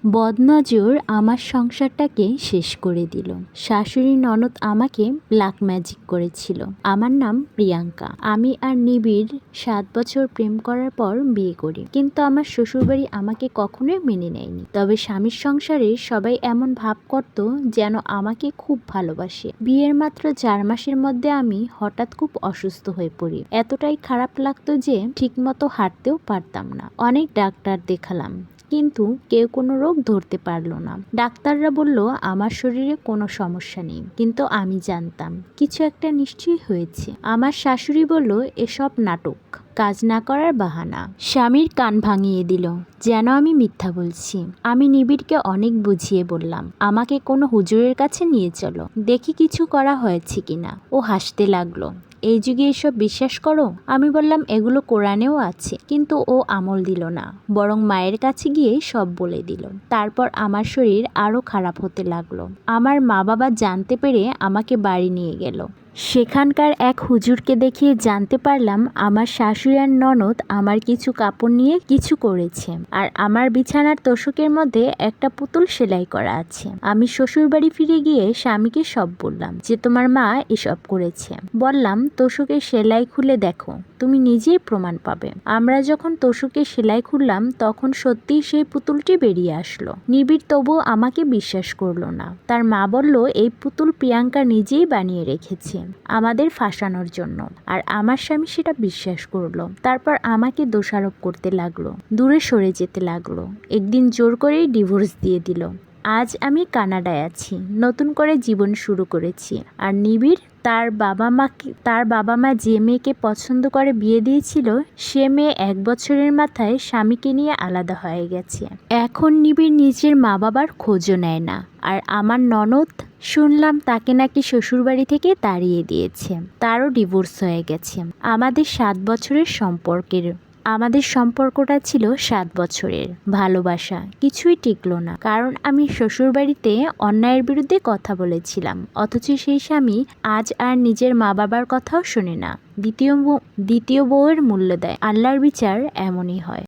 বদনজর আমার সংসারটাকে শেষ করে দিল। শাশুড়ি ননদ আমাকে ব্ল্যাক ম্যাজিক করেছিল। আমার নাম প্রিয়াঙ্কা। আমি আর নিবিড় 7 বছর প্রেম করার পর বিয়ে করি, কিন্তু আমার শ্বশুরবাড়ি আমাকে কখনোই মেনে নেয়নি। তবে স্বামীর সংসারে সবাই এমন ভাব করত যেন আমাকে খুব ভালোবাসে। বিয়ের মাত্র 4 মাসের মধ্যে আমি হঠাৎ খুব অসুস্থ হয়ে পড়ি। এতটাই খারাপ লাগতো যে ঠিকমতো হাঁটতেও পারতাম না। অনেক ডাক্তার দেখালাম, কিন্তু কেউ কোনো রোগ ধরতে পারলো না। ডাক্তাররা বলল আমার শরীরে কোনো সমস্যা নেই, কিন্তু আমি জানতাম কিছু একটা নিশ্চয়ই হয়েছে। আমার শাশুড়ি বলল এসব নাটক, কাজ না করার বাহানা। স্বামীর কান ভাঙিয়ে দিল যেন আমি মিথ্যা বলছি। আমি নিবিড়কে অনেক বুঝিয়ে বললাম আমাকে কোনো হুজুরের কাছে নিয়ে চলো, দেখি কিছু করা হয়েছে কিনা। ও হাসতে লাগলো, এই যুগে এসব বিশ্বাস করো? আমি বললাম এগুলো কোরআনেও আছে, কিন্তু ও আমল দিল না, বরং মায়ের কাছে গিয়ে সব বলে দিল। তারপর আমার শরীর আরো খারাপ হতে লাগলো। আমার মা বাবা জানতে পেরে আমাকে বাড়ি নিয়ে গেল। সেখানকার এক হুজুরকে দেখিয়ে জানতে পারলাম আমার শাশুড়ি আর ননদ আমার কিছু কাপড় নিয়ে কিছু করেছে, আর আমার বিছানার তোশকের মধ্যে একটা পুতুল সেলাই করা আছে। আমি শ্বশুর বাড়ি ফিরে গিয়ে স্বামীকে সব বললাম যে তোমার মা এসব করেছে। বললাম তোশকের সেলাই খুলে দেখো, তুমি নিজেই প্রমাণ পাবে। আমরা যখন তোশকের সেলাই খুললাম তখন সত্যিই সেই পুতুলটি বেরিয়ে আসলো। নিবিড় তবু আমাকে বিশ্বাস করলো না। তার মা বলল এই পুতুল প্রিয়াঙ্কা নিজেই বানিয়ে রেখেছে আমাদের ফাঁসানোর জন্য, আর আমার স্বামী সেটা বিশ্বাস করলো। তারপর আমাকে দোষারোপ করতে লাগলো, দূরে সরে যেতে লাগলো। একদিন জোর করেই ডিভোর্স দিয়ে দিল। আজ আমি কানাডায় আছি, নতুন করে জীবন শুরু করেছি। আর নিবিড় তার বাবা মা যে মেয়েকে পছন্দ করে বিয়ে দিয়েছিল, সে মেয়ে 1 বছরের মাথায় স্বামীকে নিয়ে আলাদা হয়ে গেছে। এখন নিবিড় নিজের মা বাবার খোঁজও নেয় না। আর আমার ননদ শুনলাম তাকে নাকি শ্বশুরবাড়ি থেকে তাড়িয়ে দিয়েছে, তারও ডিভোর্স হয়ে গেছে। আমাদের সম্পর্কটা ছিল 7 বছরের ভালোবাসা, কিছুই টিকলো না। কারণ আমি শ্বশুরবাড়িতে অন্যায়ের বিরুদ্ধে কথা বলেছিলাম, অথচ সেই স্বামী আজ আর নিজের মা বাবার কথাও শোনে না, দ্বিতীয় বউয়ের মূল্য দেয়। আল্লাহর বিচার এমনই হয়।